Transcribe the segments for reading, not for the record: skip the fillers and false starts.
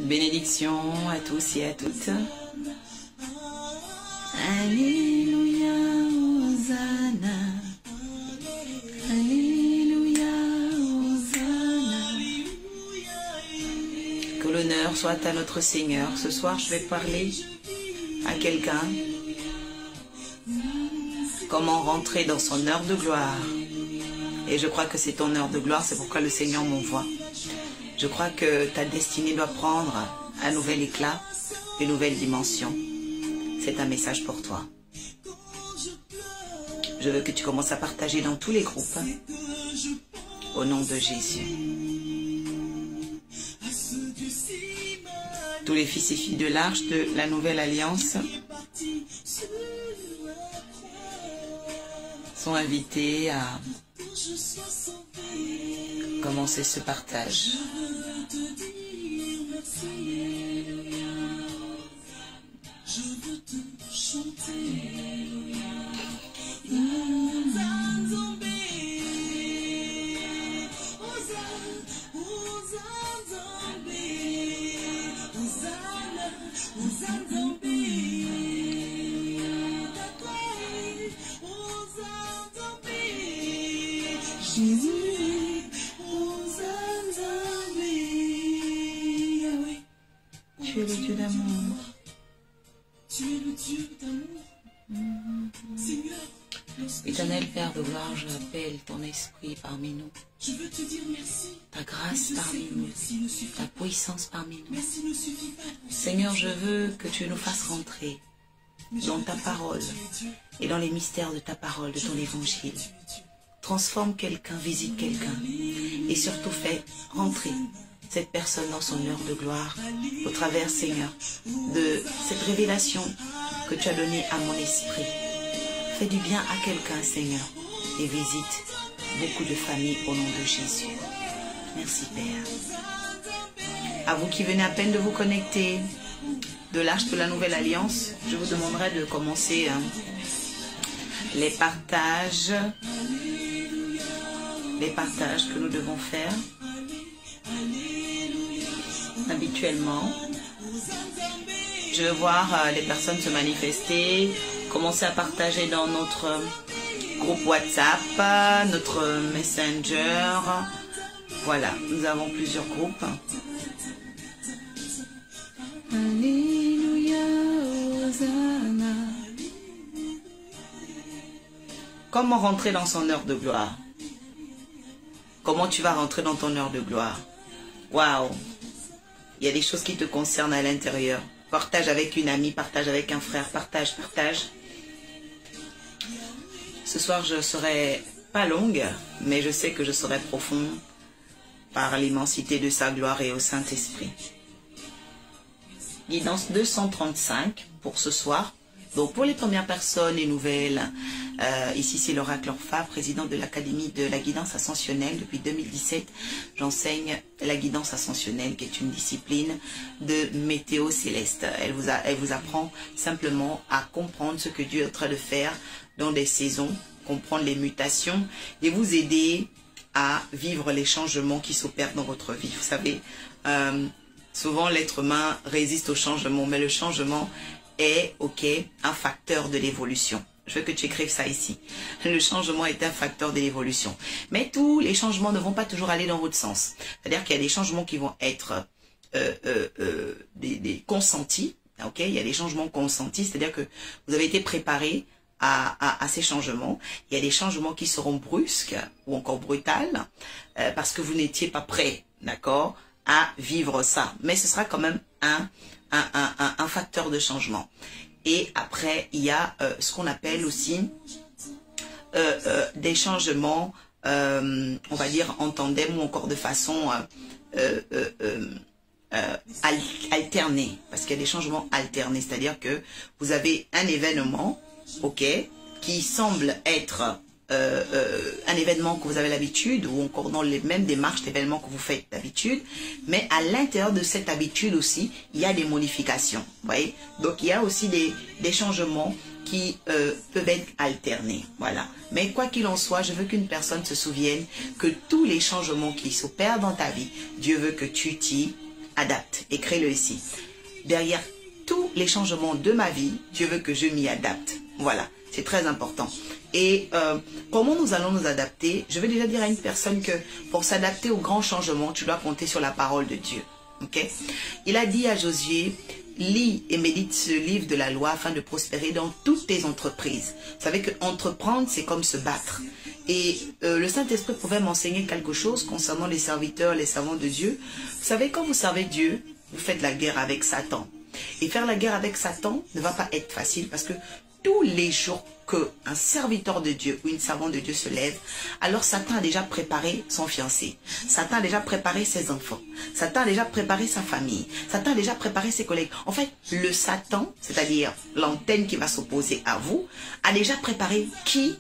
Bénédiction à tous et à toutes. Alléluia, Hosanna. Alléluia, Hosanna. Que l'honneur soit à notre Seigneur. Ce soir, je vais parler à quelqu'un. Comment rentrer dans son heure de gloire. Et je crois que c'est ton heure de gloire, c'est pourquoi le Seigneur m'envoie. Je crois que ta destinée doit prendre un nouvel éclat, une nouvelle dimension. C'est un message pour toi. Je veux que tu commences à partager dans tous les groupes. Au nom de Jésus. Tous les fils et filles de l'Arche de la Nouvelle Alliance sont invités à commencer ce partage. Je veux te chanter. Tu es le Dieu d'amour. Tu es le Dieu d'amour. Seigneur, Éternel Père de gloire, je appelle ton esprit parmi nous. Je veux te dire merci. Ta grâce parmi nous. Ta puissance parmi nous. Merci ne suffit pas. Seigneur, je veux que tu nous fasses rentrer dans ta parole et dans les mystères de ta parole, de ton évangile. Transforme quelqu'un, visite quelqu'un et surtout fais rentrer cette personne dans son heure de gloire au travers, Seigneur, de cette révélation que tu as donnée à mon esprit. Fais du bien à quelqu'un, Seigneur, et visite beaucoup de familles au nom de Jésus. Merci, Père. À vous qui venez à peine de vous connecter de l'Arche de la Nouvelle Alliance, je vous demanderai de commencer les partages que nous devons faire habituellement. Je vais voir les personnes se manifester, commencer à partager dans notre groupe WhatsApp, notre Messenger. Voilà, nous avons plusieurs groupes. Alléluia, Hosanna. Comment rentrer dans son heure de gloire? Comment tu vas rentrer dans ton heure de gloire? Waouh! Il y a des choses qui te concernent à l'intérieur. Partage avec une amie, partage avec un frère, partage. Ce soir, je ne serai pas longue, mais je sais que je serai profonde par l'immensité de sa gloire et au Saint-Esprit. Guidance 235 pour ce soir. Donc pour les premières personnes et nouvelles, ici c'est l'oracle Orpha, président de l'Académie de la guidance ascensionnelle. Depuis 2017, j'enseigne la guidance ascensionnelle qui est une discipline de météo céleste. Elle vous apprend simplement à comprendre ce que Dieu est en train de faire dans des saisons, comprendre les mutations et vous aider à vivre les changements qui s'opèrent dans votre vie. Vous savez, souvent l'être humain résiste au changement, mais le changement est, un facteur de l'évolution. Je veux que tu écrives ça ici. Le changement est un facteur de l'évolution. Mais tous les changements ne vont pas toujours aller dans votre sens. C'est-à-dire qu'il y a des changements qui vont être des consentis. Il y a des changements consentis, c'est-à-dire que vous avez été préparé à ces changements. Il y a des changements qui seront brusques ou encore brutales parce que vous n'étiez pas prêt, d'accord, à vivre ça. Mais ce sera quand même un facteur de changement. Et après, il y a ce qu'on appelle aussi des changements, on va dire en tandem ou encore de façon alternée. Parce qu'il y a des changements alternés, c'est-à-dire que vous avez un événement, qui semble être un événement que vous avez l'habitude ou encore dans les mêmes démarches d'événements que vous faites d'habitude, mais à l'intérieur de cette habitude aussi, il y a des modifications. Vous voyez? Donc, il y a aussi des changements qui peuvent être alternés. Voilà. Mais quoi qu'il en soit, je veux qu'une personne se souvienne que tous les changements qui s'opèrent dans ta vie, Dieu veut que tu t'y adapte. Écris-le ici. Derrière tous les changements de ma vie, Dieu veut que je m'y adapte. Voilà, c'est très important. Et comment nous allons nous adapter? Je vais déjà dire à une personne que pour s'adapter aux grands changements, tu dois compter sur la parole de Dieu. Okay? Il a dit à Josué, lis et médite ce livre de la loi afin de prospérer dans toutes tes entreprises. Vous savez que entreprendre, c'est comme se battre. Et le Saint-Esprit pouvait m'enseigner quelque chose concernant les serviteurs, les servants de Dieu. Vous savez, quand vous servez Dieu, vous faites la guerre avec Satan. Et faire la guerre avec Satan ne va pas être facile parce que tous les jours qu'un serviteur de Dieu ou une servante de Dieu se lève, alors Satan a déjà préparé son fiancé. Satan a déjà préparé ses enfants. Satan a déjà préparé sa famille. Satan a déjà préparé ses collègues. En fait, le Satan, c'est-à-dire l'antenne qui va s'opposer à vous, a déjà préparé qui,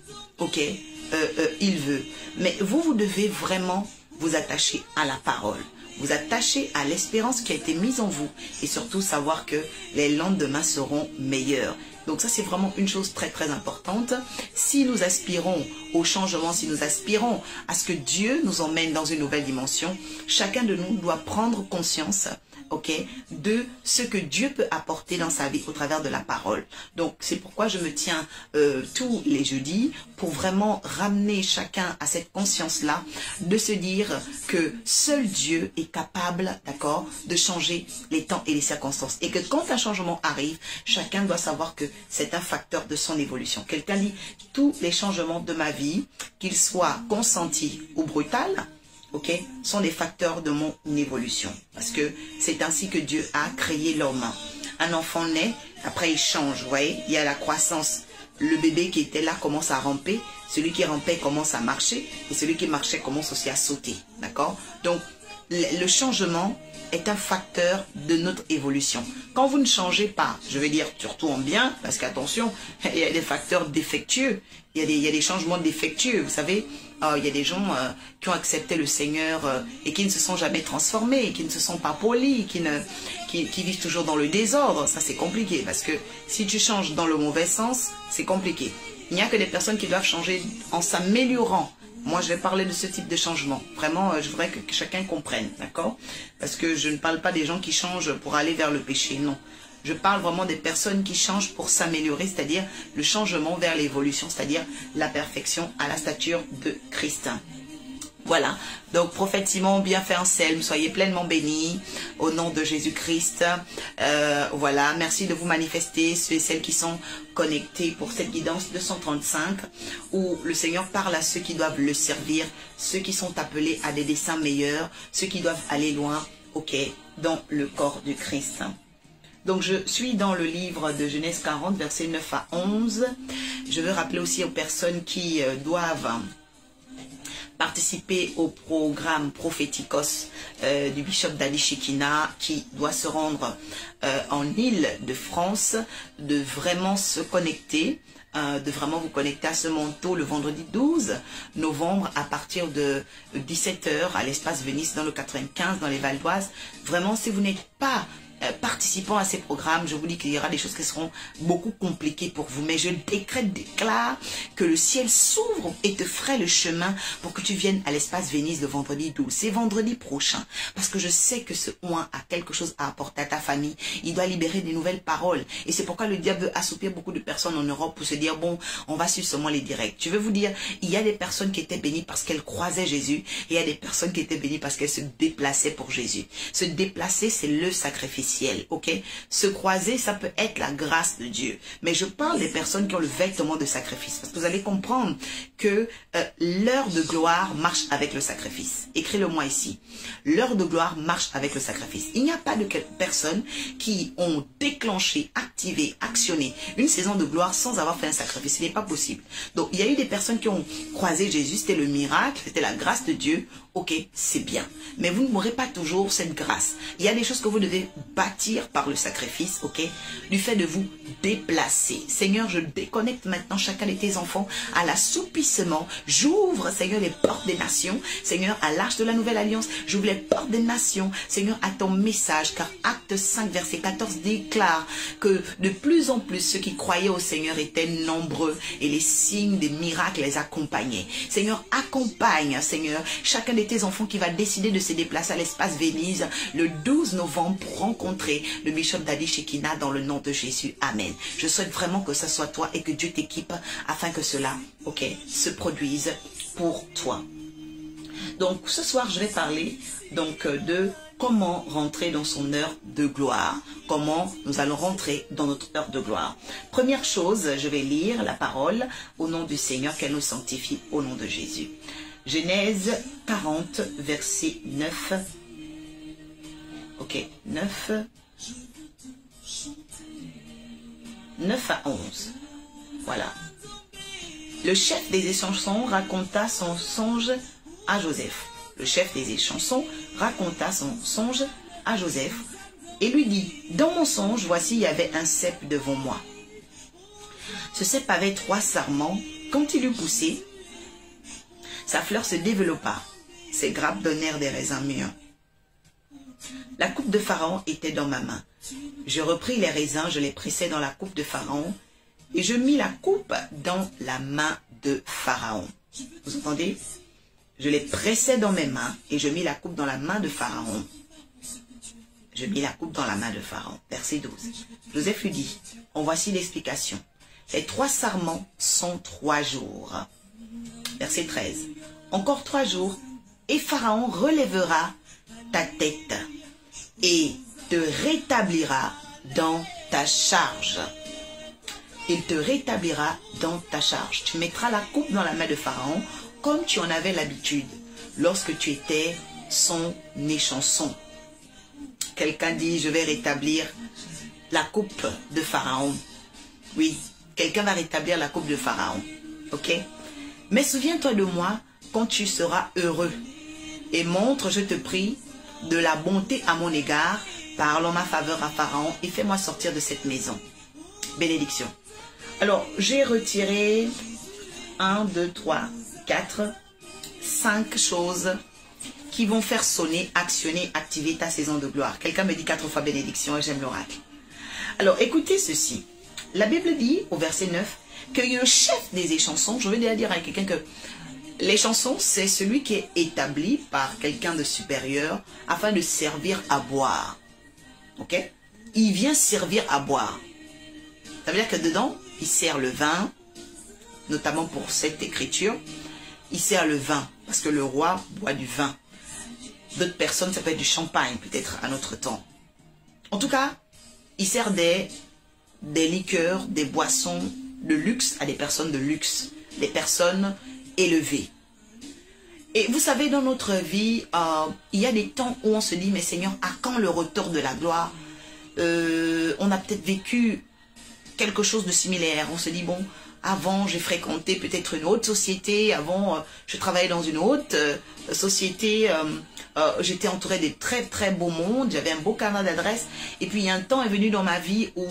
il veut. Mais vous devez vraiment vous attacher à la parole. Vous attacher à l'espérance qui a été mise en vous et surtout savoir que les lendemains seront meilleurs. Donc ça, c'est vraiment une chose très très importante. Si nous aspirons au changement, si nous aspirons à ce que Dieu nous emmène dans une nouvelle dimension, chacun de nous doit prendre conscience de ce que Dieu peut apporter dans sa vie au travers de la parole. Donc c'est pourquoi je me tiens tous les jeudis pour vraiment ramener chacun à cette conscience-là, de se dire que seul Dieu est capable, de changer les temps et les circonstances. Et que quand un changement arrive, chacun doit savoir que c'est un facteur de son évolution. Quelqu'un dit, tous les changements de ma vie, qu'ils soient consentis ou brutals, sont des facteurs de mon évolution. Parce que c'est ainsi que Dieu a créé l'homme. Un enfant naît, après il change, vous voyez, il y a la croissance. Le bébé qui était là commence à ramper, celui qui rampait commence à marcher, et celui qui marchait commence aussi à sauter, d'accord? Donc, le changement est un facteur de notre évolution. Quand vous ne changez pas, je vais dire surtout en bien, parce qu'attention, il y a des facteurs défectueux, il y a des changements défectueux, vous savez, il y a des gens qui ont accepté le Seigneur et qui ne se sont jamais transformés, qui ne se sont pas polis, qui vivent toujours dans le désordre. Ça, c'est compliqué parce que si tu changes dans le mauvais sens, c'est compliqué. Il n'y a que des personnes qui doivent changer en s'améliorant. Moi, je vais parler de ce type de changement. Vraiment, je voudrais que chacun comprenne, d'accord? Parce que je ne parle pas des gens qui changent pour aller vers le péché, non. Je parle vraiment des personnes qui changent pour s'améliorer, c'est-à-dire le changement vers l'évolution, c'est-à-dire la perfection à la stature de Christ. Voilà, donc prophète Simon, bien fait Anselme, soyez pleinement bénis au nom de Jésus-Christ. Voilà, merci de vous manifester, ceux et celles qui sont connectés pour cette guidance 235, où le Seigneur parle à ceux qui doivent le servir, ceux qui sont appelés à des desseins meilleurs, ceux qui doivent aller loin, dans le corps du Christ. Donc je suis dans le livre de Genèse 40, versets 9 à 11. Je veux rappeler aussi aux personnes qui doivent participer au programme Prophéticos du bishop d'Ali Shekina, qui doit se rendre en Île-de-France, de vraiment se connecter, de vraiment vous connecter à ce manteau le vendredi 12 novembre à partir de 17 h à l'espace Venise dans le 95, dans les Val d'Oise. Vraiment, si vous n'êtes pas participant à ces programmes, je vous dis qu'il y aura des choses qui seront beaucoup compliquées pour vous, mais je déclare que le ciel s'ouvre et te ferait le chemin pour que tu viennes à l'espace Venise le vendredi 12. C'est vendredi prochain, parce que je sais que ce oint a quelque chose à apporter à ta famille. Il doit libérer des nouvelles paroles, et c'est pourquoi le diable veut assoupir beaucoup de personnes en Europe pour se dire, bon, on va suivre seulement les directs. Je veux vous dire, il y a des personnes qui étaient bénies parce qu'elles croisaient Jésus, et il y a des personnes qui étaient bénies parce qu'elles se déplaçaient pour Jésus. Se déplacer, c'est le sacrifice. Se croiser, ça peut être la grâce de Dieu. Mais je parle des personnes qui ont le vêtement de sacrifice. Parce que vous allez comprendre que l'heure de gloire marche avec le sacrifice. Écris-le moi ici. L'heure de gloire marche avec le sacrifice. Il n'y a pas de personnes qui ont déclenché, activé, actionné une saison de gloire sans avoir fait un sacrifice. Ce n'est pas possible. Donc, il y a eu des personnes qui ont croisé Jésus. C'était le miracle, c'était la grâce de Dieu. Ok, c'est bien. Mais vous ne m'aurez pas toujours cette grâce. Il y a des choses que vous devez bâtir par le sacrifice, ok? Du fait de vous déplacer. Seigneur, je déconnecte maintenant chacun de tes enfants à l'assoupissement. J'ouvre, Seigneur, les portes des nations. Seigneur, à l'arche de la nouvelle alliance, j'ouvre les portes des nations. Seigneur, à ton message, car Acte 5, verset 14 déclare que de plus en plus ceux qui croyaient au Seigneur étaient nombreux et les signes des miracles les accompagnaient. Seigneur, accompagne, Seigneur, chacun de tes enfants qui va décider de se déplacer à l'espace Venise le 12 novembre pour rencontrer le bishop Dadi Shekina dans le nom de Jésus. Amen. Je souhaite vraiment que ce soit toi et que Dieu t'équipe afin que cela, ok, se produise pour toi. Donc ce soir, je vais parler donc de comment rentrer dans son heure de gloire. Comment nous allons rentrer dans notre heure de gloire. Première chose, je vais lire la parole au nom du Seigneur, qu'elle nous sanctifie au nom de Jésus. Genèse 40, verset 9. Ok, 9 à 11. Voilà. Le chef des échansons raconta son songe à Joseph. Le chef des échansons raconta son songe à Joseph et lui dit, dans mon songe, voici, il y avait un cep devant moi. Ce cep avait 3 sarments. Quand il eut poussé, sa fleur se développa. Ses grappes donnèrent des raisins mûrs. La coupe de Pharaon était dans ma main. Je repris les raisins, je les pressai dans la coupe de Pharaon et je mis la coupe dans la main de Pharaon. Vous entendez? Je les pressai dans mes mains et je mis la coupe dans la main de Pharaon. Je mis la coupe dans la main de Pharaon. Verset 12. Joseph lui dit, en voici l'explication. Les 3 sarments sont 3 jours. Verset 13. Encore 3 jours et Pharaon relèvera ta tête et te rétablira dans ta charge. Il te rétablira dans ta charge. Tu mettras la coupe dans la main de Pharaon comme tu en avais l'habitude lorsque tu étais son échanson. Quelqu'un dit, je vais rétablir la coupe de Pharaon. Oui, quelqu'un va rétablir la coupe de Pharaon. Ok? Mais souviens-toi de moi quand tu seras heureux. Et montre, je te prie, de la bonté à mon égard. Parle en ma faveur à Pharaon et fais-moi sortir de cette maison. Bénédiction. Alors, j'ai retiré 1, 2, 3, 4, 5 choses qui vont faire sonner, actionner, activer ta saison de gloire. Quelqu'un me dit 4 fois bénédiction et j'aime l'oracle. Alors, écoutez ceci. La Bible dit, au verset 9, que le chef des échansons, je veux déjà dire à quelqu'un que les chansons, c'est celui qui est établi par quelqu'un de supérieur afin de servir à boire. Ok? Il vient servir à boire. Ça veut dire que dedans, il sert le vin, notamment pour cette écriture. Il sert le vin, parce que le roi boit du vin. D'autres personnes, ça peut être du champagne, peut-être à notre temps. En tout cas, il sert des liqueurs, des boissons de luxe à des personnes de luxe, des personnes élevées. Et vous savez, dans notre vie, il y a des temps où on se dit, mais Seigneur, à quand le retour de la gloire? On a peut-être vécu quelque chose de similaire. On se dit, bon, avant, j'ai fréquenté peut-être une autre société. Avant, je travaillais dans une autre société. J'étais entourée de très, très beaux mondes. J'avais un beau carnet d'adresses. Et puis, un temps est venu dans ma vie où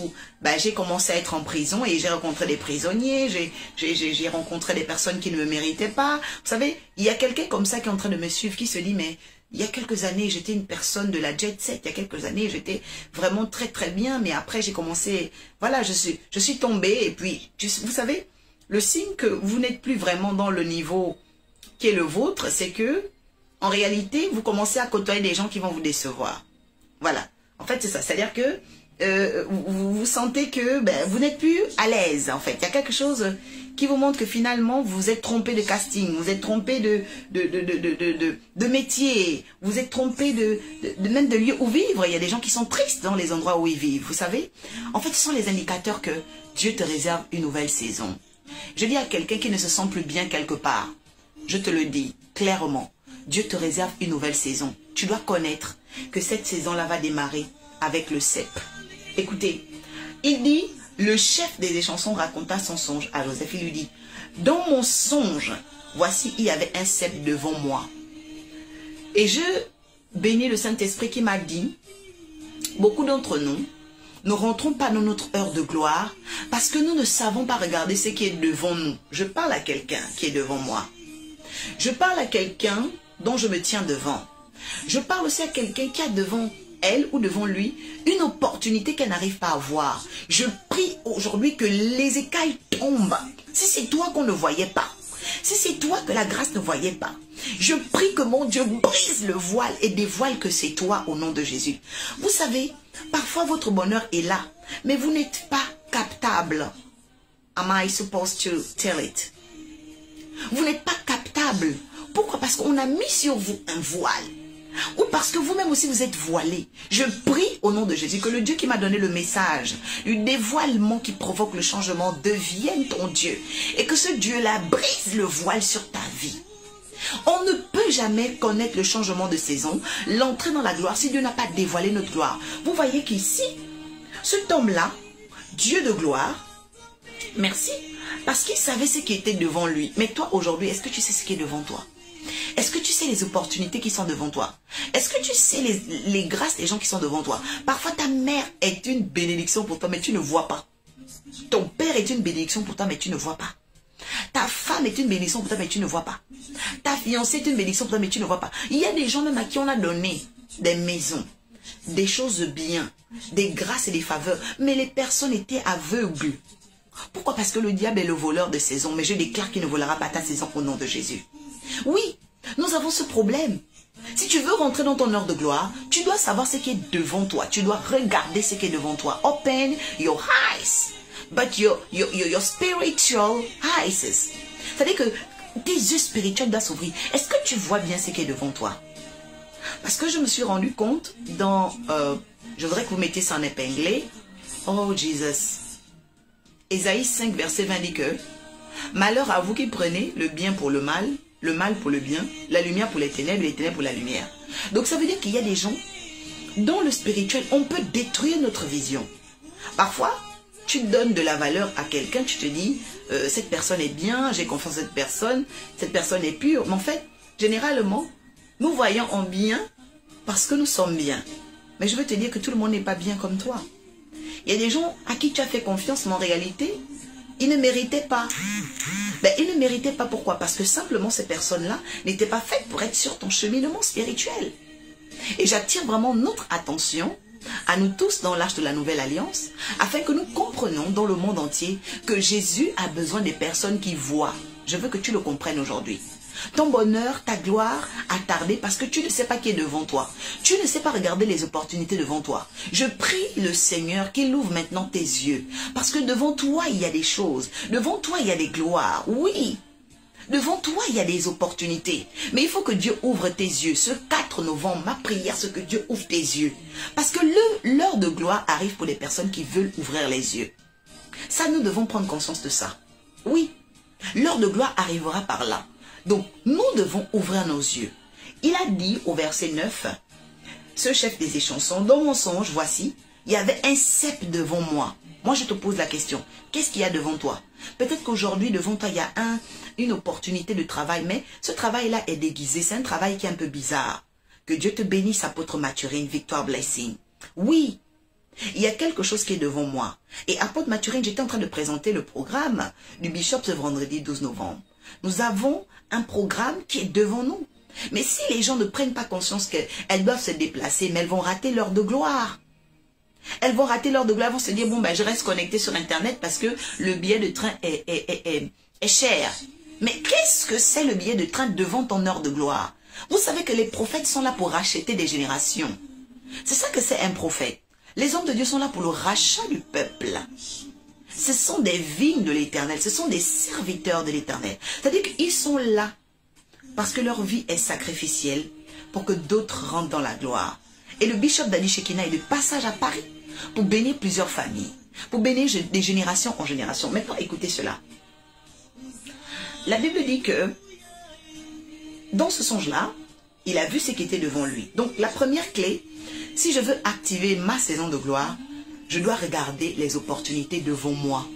j'ai commencé à être en prison et j'ai rencontré des prisonniers. J'ai rencontré des personnes qui ne me méritaient pas. Vous savez, il y a quelqu'un comme ça qui est en train de me suivre, qui se dit, mais il y a quelques années, j'étais une personne de la jet set. Il y a quelques années, j'étais vraiment très, très bien. Mais après, j'ai commencé, voilà, je suis tombée. Et puis, vous savez, le signe que vous n'êtes plus vraiment dans le niveau qui est le vôtre, c'est que, en réalité, vous commencez à côtoyer des gens qui vont vous décevoir. Voilà. En fait, c'est ça. C'est-à-dire que vous sentez que vous n'êtes plus à l'aise, en fait. Il y a quelque chose qui vous montre que finalement, vous êtes trompé de casting, vous êtes trompé de métier, vous êtes trompé même de lieu où vivre. Il y a des gens qui sont tristes dans les endroits où ils vivent, vous savez. En fait, ce sont les indicateurs que Dieu te réserve une nouvelle saison. Je dis à quelqu'un qui ne se sent plus bien quelque part, je te le dis clairement, Dieu te réserve une nouvelle saison. Tu dois connaître que cette saison-là va démarrer avec le cep. Écoutez, il dit, le chef des échansons raconta son songe à Joseph. Il lui dit, dans mon songe, voici, il y avait un cep devant moi. Et je bénis le Saint-Esprit qui m'a dit, beaucoup d'entre nous ne rentrons pas dans notre heure de gloire parce que nous ne savons pas regarder ce qui est devant nous. Je parle à quelqu'un qui est devant moi. Je parle à quelqu'un dont je me tiens devant. Je parle aussi à quelqu'un qui a devant elle ou devant lui une opportunité qu'elle n'arrive pas à voir. Je prie aujourd'hui que les écailles tombent. Si c'est toi qu'on ne voyait pas, si c'est toi que la grâce ne voyait pas, je prie que mon Dieu brise le voile et dévoile que c'est toi au nom de Jésus. Vous savez, parfois votre bonheur est là, mais vous n'êtes pas captable. Am I supposed to tell it? Vous n'êtes pas captable. Pourquoi? Parce qu'on a mis sur vous un voile. Ou parce que vous-même aussi vous êtes voilé. Je prie au nom de Jésus que le Dieu qui m'a donné le message, le dévoilement qui provoque le changement devienne ton Dieu. Et que ce Dieu-là brise le voile sur ta vie. On ne peut jamais connaître le changement de saison, l'entrée dans la gloire, si Dieu n'a pas dévoilé notre gloire. Vous voyez qu'ici, cet homme-là, Dieu de gloire, merci, parce qu'il savait ce qui était devant lui. Mais toi, aujourd'hui, est-ce que tu sais ce qui est devant toi? Est-ce que tu sais les opportunités qui sont devant toi? Est-ce que tu sais les grâces des gens qui sont devant toi? Parfois, ta mère est une bénédiction pour toi, mais tu ne vois pas. Ton père est une bénédiction pour toi, mais tu ne vois pas. Ta femme est une bénédiction pour toi, mais tu ne vois pas. Ta fiancée est une bénédiction pour toi, mais tu ne vois pas. Il y a des gens même à qui on a donné des maisons, des choses bien, des grâces et des faveurs, mais les personnes étaient aveugles. Pourquoi? Parce que le diable est le voleur de saison, mais je déclare qu'il ne volera pas ta saison au nom de Jésus. Oui, nous avons ce problème. Si tu veux rentrer dans ton heure de gloire, tu dois savoir ce qui est devant toi. Tu dois regarder ce qui est devant toi. Open your eyes. But your spiritual eyes. C'est-à-dire que tes yeux spirituels doivent s'ouvrir. Est-ce que tu vois bien ce qui est devant toi? Parce que je me suis rendu compte dans... je voudrais que vous mettiez ça en épinglé. Oh, Jesus. Ésaïe 5, verset 20 dit que malheur à vous qui prenez le bien pour le mal pour le bien, la lumière pour les ténèbres et les ténèbres pour la lumière. Donc ça veut dire qu'il y a des gens dans le spirituel, on peut détruire notre vision. Parfois, tu donnes de la valeur à quelqu'un, tu te dis, cette personne est bien, j'ai confiance en cette personne est pure. Mais en fait, généralement, nous voyons en bien parce que nous sommes bien. Mais je veux te dire que tout le monde n'est pas bien comme toi. Il y a des gens à qui tu as fait confiance, mais en réalité, ils ne méritaient pas. Ben, ils ne méritaient pas. Pourquoi? Parce que simplement ces personnes-là n'étaient pas faites pour être sur ton cheminement spirituel. Et j'attire vraiment notre attention à nous tous dans l'Arche de la Nouvelle Alliance, afin que nous comprenions dans le monde entier que Jésus a besoin des personnes qui voient. Je veux que tu le comprennes aujourd'hui. Ton bonheur, ta gloire a tardé parce que tu ne sais pas qui est devant toi. Tu ne sais pas regarder les opportunités devant toi. Je prie le Seigneur qu'il ouvre maintenant tes yeux. Parce que devant toi, il y a des choses. Devant toi, il y a des gloires. Oui. Devant toi, il y a des opportunités. Mais il faut que Dieu ouvre tes yeux. Ce 4 novembre, ma prière, c'est que Dieu ouvre tes yeux. Parce que l'heure de gloire arrive pour les personnes qui veulent ouvrir les yeux. Ça, nous devons prendre conscience de ça. Oui. L'heure de gloire arrivera par là. Donc, nous devons ouvrir nos yeux. Il a dit au verset 9, ce chef des échansons, dans mon songe, voici, il y avait un cep devant moi. Moi, je te pose la question, qu'est-ce qu'il y a devant toi? Peut-être qu'aujourd'hui, devant toi, il y a une opportunité de travail, mais ce travail-là est déguisé. C'est un travail qui est un peu bizarre. Que Dieu te bénisse, apôtre Mathurine, Victoire Blessing. Oui, il y a quelque chose qui est devant moi. Et apôtre Mathurine, j'étais en train de présenter le programme du Bishop ce vendredi 12 novembre. Nous avons un programme qui est devant nous. Mais si les gens ne prennent pas conscience qu'elles doivent se déplacer, mais elles vont rater l'heure de gloire. Elles vont rater l'heure de gloire, elles vont se dire, bon, ben, je reste connecté sur Internet parce que le billet de train est cher. Mais qu'est-ce que c'est le billet de train devant ton heure de gloire? Vous savez que les prophètes sont là pour racheter des générations. C'est ça que c'est un prophète. Les hommes de Dieu sont là pour le rachat du peuple. Ce sont des vignes de l'Éternel, ce sont des serviteurs de l'Éternel. C'est-à-dire qu'ils sont là parce que leur vie est sacrificielle pour que d'autres rentrent dans la gloire. Et le bishop d'Ali Shekina est de passage à Paris pour bénir plusieurs familles, pour bénir des générations en génération. Maintenant, écoutez cela. La Bible dit que dans ce songe-là, il a vu ce qui était devant lui. Donc, la première clé, si je veux activer ma saison de gloire, je dois regarder les opportunités devant moi.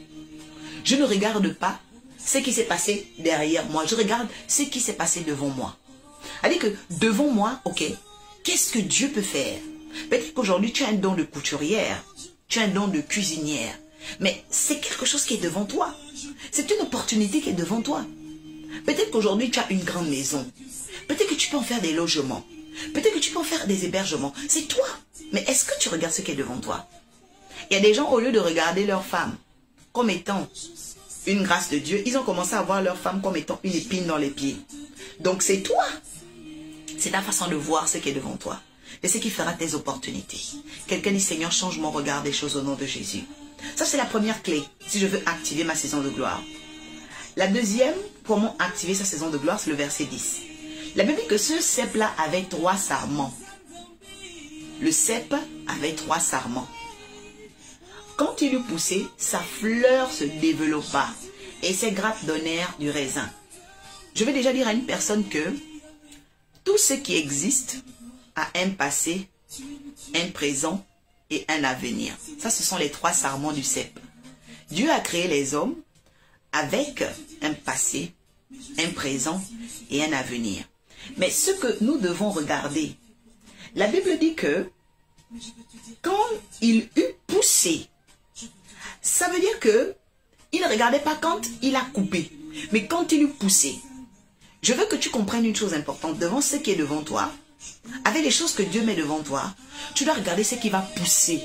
Je ne regarde pas ce qui s'est passé derrière moi. Je regarde ce qui s'est passé devant moi. C'est-à-dire que devant moi, ok, qu'est-ce que Dieu peut faire? Peut-être qu'aujourd'hui, tu as un don de couturière, tu as un don de cuisinière, mais c'est quelque chose qui est devant toi. C'est une opportunité qui est devant toi. Peut-être qu'aujourd'hui, tu as une grande maison. Peut-être que tu peux en faire des logements. Peut-être que tu peux en faire des hébergements. C'est toi. Mais est-ce que tu regardes ce qui est devant toi? Il y a des gens, au lieu de regarder leur femme comme étant une grâce de Dieu, ils ont commencé à voir leur femme comme étant une épine dans les pieds. Donc c'est toi. C'est ta façon de voir ce qui est devant toi. Et ce qui fera tes opportunités. Quelqu'un dit, Seigneur, change mon regard des choses au nom de Jésus. Ça, c'est la première clé, si je veux activer ma saison de gloire. La deuxième, comment activer sa saison de gloire, c'est le verset 10. La Bible dit que ce cep-là avait 3 sarments. Le cep avait 3 sarments. Quand il eut poussé, sa fleur se développa et ses grappes donnèrent du raisin. Je vais déjà dire à une personne que tout ce qui existe a un passé, un présent et un avenir. Ça, ce sont les 3 sarments du cep. Dieu a créé les hommes avec un passé, un présent et un avenir. Mais ce que nous devons regarder, la Bible dit que quand il eut poussé, ça veut dire que il ne regardait pas quand il a coupé, mais quand il eut poussé. Je veux que tu comprennes une chose importante. Devant ce qui est devant toi, avec les choses que Dieu met devant toi, tu dois regarder ce qui va pousser.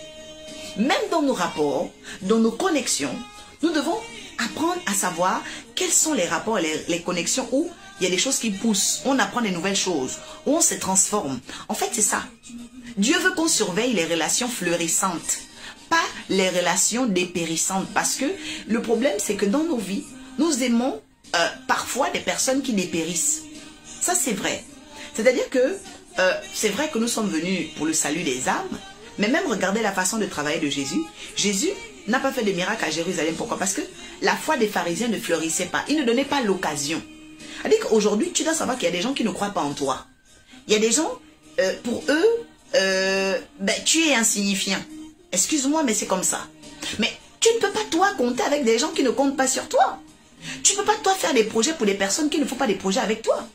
Même dans nos rapports, dans nos connexions, nous devons apprendre à savoir quels sont les rapports, les connexions où il y a des choses qui poussent, on apprend des nouvelles choses, où on se transforme. En fait, c'est ça. Dieu veut qu'on surveille les relations fleurissantes, pas les relations dépérissantes. Parce que le problème, c'est que dans nos vies, nous aimons parfois des personnes qui dépérissent. Ça, c'est vrai. C'est-à-dire que c'est vrai que nous sommes venus pour le salut des âmes, mais même regardez la façon de travailler de Jésus. Jésus n'a pas fait de miracle à Jérusalem. Pourquoi? Parce que la foi des pharisiens ne fleurissait pas. Ils ne donnaient pas l'occasion. C'est-à-dire qu'aujourd'hui, tu dois savoir qu'il y a des gens qui ne croient pas en toi. Il y a des gens, pour eux, tu es insignifiant. Excuse-moi, mais c'est comme ça. Mais tu ne peux pas, toi, compter avec des gens qui ne comptent pas sur toi. Tu ne peux pas, toi, faire des projets pour des personnes qui ne font pas des projets avec toi.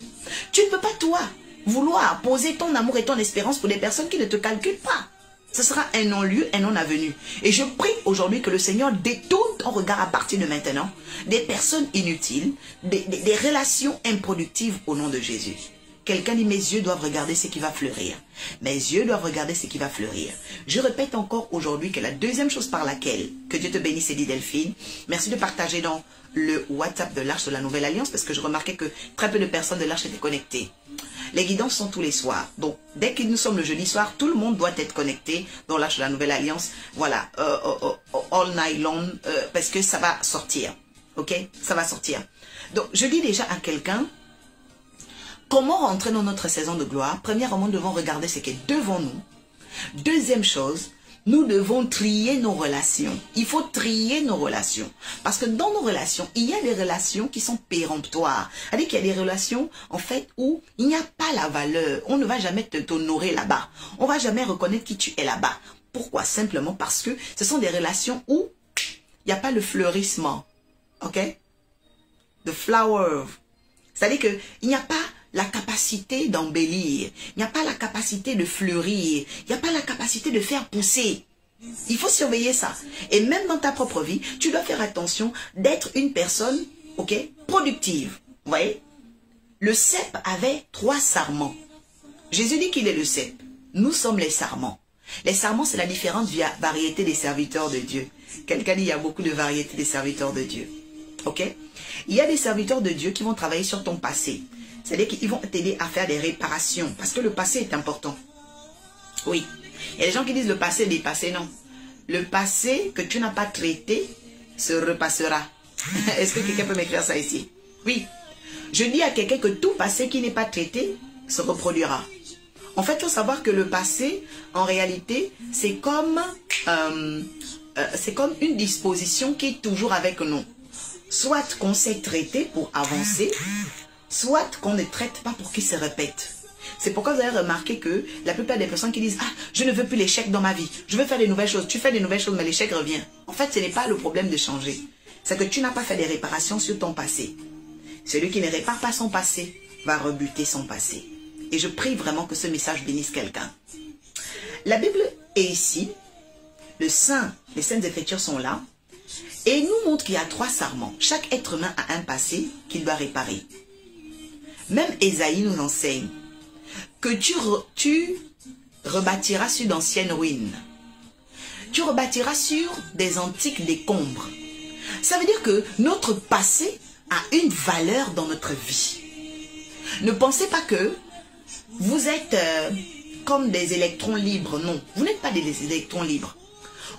Tu ne peux pas, toi, vouloir poser ton amour et ton espérance pour des personnes qui ne te calculent pas. Ce sera un non-lieu, un non-avenu. Et je prie aujourd'hui que le Seigneur détourne ton regard à partir de maintenant des personnes inutiles, des relations improductives au nom de Jésus. Quelqu'un dit, mes yeux doivent regarder ce qui va fleurir. Mes yeux doivent regarder ce qui va fleurir. Je répète encore aujourd'hui que la deuxième chose par laquelle, que Dieu te bénisse, dit Delphine, merci de partager dans le WhatsApp de l'Arche de la Nouvelle Alliance, parce que je remarquais que très peu de personnes de l'Arche étaient connectées. Les guidances sont tous les soirs. Donc, dès que nous sommes le jeudi soir, tout le monde doit être connecté dans l'Arche de la Nouvelle Alliance. Voilà, all night long, parce que ça va sortir. Ok? Ça va sortir. Donc, je dis déjà à quelqu'un, comment rentrer dans notre saison de gloire? Premièrement, nous devons regarder ce qui est devant nous. Deuxième chose, nous devons trier nos relations. Il faut trier nos relations. Parce que dans nos relations, il y a des relations qui sont péremptoires. C'est-à-dire qu'il y a des relations, en fait, où il n'y a pas la valeur. On ne va jamais t'honorer là-bas. On ne va jamais reconnaître qui tu es là-bas. Pourquoi? Simplement parce que ce sont des relations où il n'y a pas le fleurissement. Ok? The flower. C'est-à-dire qu'il n'y a pas la capacité d'embellir, il n'y a pas la capacité de fleurir, il n'y a pas la capacité de faire pousser. Il faut surveiller ça. Et même dans ta propre vie, tu dois faire attention d'être une personne, ok, productive. Vous voyez? Le cep avait 3 sarments. Jésus dit qu'il est le cep. Nous sommes les sarments. Les sarments, c'est la différente variété des serviteurs de Dieu. Quelqu'un dit, il y a beaucoup de variétés des serviteurs de Dieu. Ok? Il y a des serviteurs de Dieu qui vont travailler sur ton passé. C'est-à-dire qu'ils vont t'aider à faire des réparations. Parce que le passé est important. Oui. Il y a des gens qui disent le passé est dépassé. Non. Le passé que tu n'as pas traité se repassera. Est-ce que quelqu'un peut m'écrire ça ici? Oui. Je dis à quelqu'un que tout passé qui n'est pas traité se reproduira. En fait, il faut savoir que le passé, en réalité, c'est comme une disposition qui est toujours avec nous. Soit qu'on sait traiter pour avancer, soit qu'on ne traite pas pour qu'il se répète. C'est pourquoi vous avez remarqué que la plupart des personnes qui disent « Ah, je ne veux plus l'échec dans ma vie, je veux faire des nouvelles choses. » Tu fais des nouvelles choses, mais l'échec revient. En fait, ce n'est pas le problème de changer. C'est que tu n'as pas fait des réparations sur ton passé. Celui qui ne répare pas son passé va rebuter son passé. Et je prie vraiment que ce message bénisse quelqu'un. La Bible est ici, les Saintes Écritures sont là, et il nous montre qu'il y a 3 sarments. Chaque être humain a un passé qu'il doit réparer. Même Ésaïe nous enseigne que tu rebâtiras sur d'anciennes ruines. Tu rebâtiras sur des antiques décombres. Ça veut dire que notre passé a une valeur dans notre vie. Ne pensez pas que vous êtes comme des électrons libres. Non, vous n'êtes pas des électrons libres.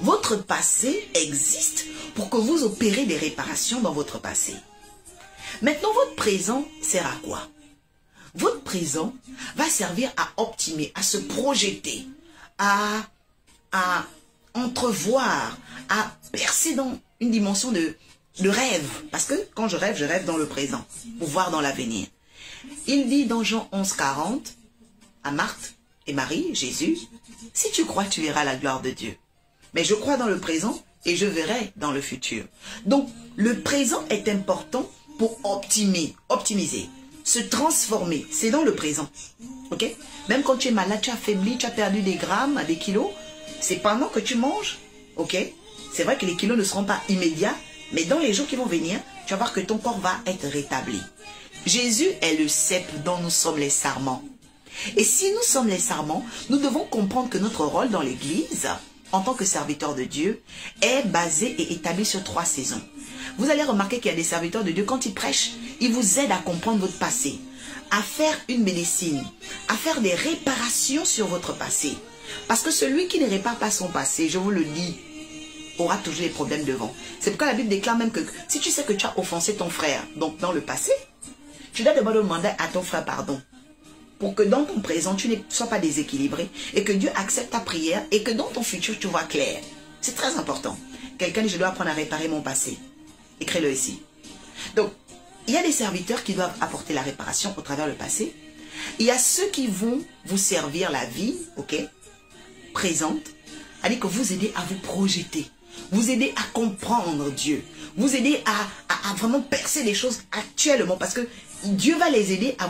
Votre passé existe pour que vous opérez des réparations dans votre passé. Maintenant, votre présent sert à quoi? Votre présent va servir à optimiser, à se projeter, à entrevoir, à percer dans une dimension de rêve. Parce que quand je rêve dans le présent, pour voir dans l'avenir. Il dit dans Jean 11, 40, à Marthe et Marie, Jésus, « Si tu crois, tu verras la gloire de Dieu. Mais je crois dans le présent et je verrai dans le futur. » Donc, le présent est important pour optimiser, se transformer. C'est dans le présent. Ok? Même quand tu es malade, tu as affaibli, tu as perdu des grammes, des kilos, c'est pendant que tu manges. Ok? C'est vrai que les kilos ne seront pas immédiats, mais dans les jours qui vont venir, tu vas voir que ton corps va être rétabli. Jésus est le cep dont nous sommes les sarments. Et si nous sommes les sarments, nous devons comprendre que notre rôle dans l'Église, en tant que serviteur de Dieu, est basé et établi sur 3 saisons. Vous allez remarquer qu'il y a des serviteurs de Dieu, quand ils prêchent, ils vous aident à comprendre votre passé, à faire une médecine, à faire des réparations sur votre passé. Parce que celui qui ne répare pas son passé, je vous le dis, aura toujours des problèmes devant. C'est pourquoi la Bible déclare même que si tu sais que tu as offensé ton frère, donc dans le passé, tu dois d'abord demander à ton frère pardon. Pour que dans ton présent, tu ne sois pas déséquilibré et que Dieu accepte ta prière et que dans ton futur, tu vois clair. C'est très important. Quelqu'un dit, je dois apprendre à réparer mon passé. Écris-le ici. Donc, il y a des serviteurs qui doivent apporter la réparation au travers le passé. Il y a ceux qui vont vous servir la vie, ok, présente, c'est-à-dire que vous aider à vous projeter, vous aider à comprendre Dieu, vous aider à vraiment percer les choses actuellement, parce que Dieu va les aider à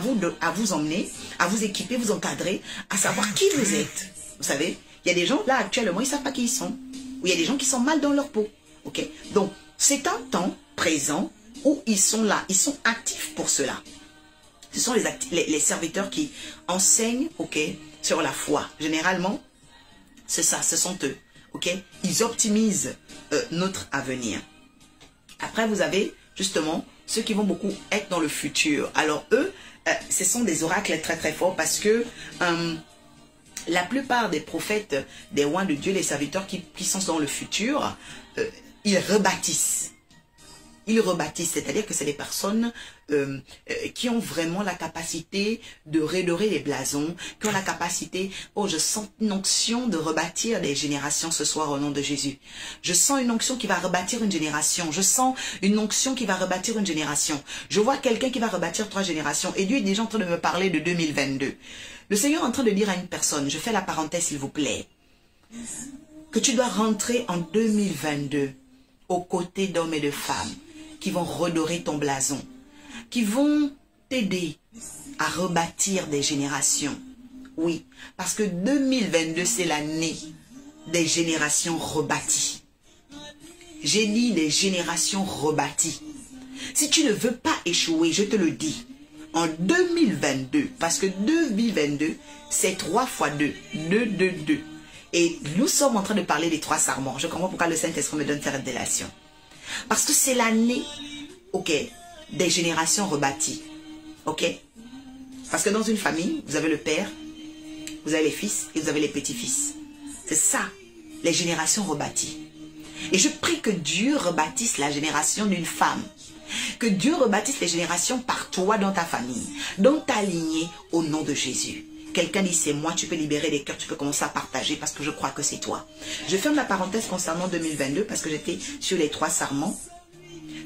vous emmener, à vous équiper, vous encadrer, à savoir qui vous êtes. Vous savez, il y a des gens là actuellement, ils ne savent pas qui ils sont. Ou il y a des gens qui sont mal dans leur peau. Ok? Donc, c'est un temps présent où ils sont là, ils sont actifs pour cela. Ce sont les serviteurs qui enseignent, ok, sur la foi. Généralement, c'est ça, ce sont eux. Ok? Ils optimisent notre avenir. Après, vous avez justement ceux qui vont beaucoup être dans le futur. Alors eux, ce sont des oracles très très forts parce que la plupart des prophètes, des rois de Dieu, les serviteurs qui sont dans le futur, ils rebâtissent. Ils rebâtissent, c'est-à-dire que c'est des personnes qui ont vraiment la capacité de redorer les blasons, qui ont la capacité, oh je sens une onction de rebâtir des générations ce soir au nom de Jésus. Je sens une onction qui va rebâtir une génération, je sens une onction qui va rebâtir une génération. Je vois quelqu'un qui va rebâtir 3 générations et Dieu est déjà en train de me parler de 2022. Le Seigneur est en train de dire à une personne, je fais la parenthèse s'il vous plaît, que tu dois rentrer en 2022 aux côtés d'hommes et de femmes qui vont redorer ton blason, qui vont t'aider à rebâtir des générations. Oui, parce que 2022, c'est l'année des générations rebâties. J'ai dit des générations rebâties. Si tu ne veux pas échouer, je te le dis, en 2022, parce que 2022, c'est 3 fois 2, 2, 2, 2. Et nous sommes en train de parler des 3 sarments. Je comprends pourquoi le Saint-Esprit me donne cette révélation. Parce que c'est l'année, ok, des générations rebâties. Ok? Parce que dans une famille, vous avez le père, vous avez les fils et vous avez les petits-fils. C'est ça, les générations rebâties. Et je prie que Dieu rebâtisse la génération d'une femme. Que Dieu rebâtisse les générations par toi dans ta famille, dans ta lignée, au nom de Jésus. Quelqu'un dit c'est moi, tu peux libérer les cœurs, tu peux commencer à partager parce que je crois que c'est toi. Je ferme la parenthèse concernant 2022 parce que j'étais sur les 3 sarments.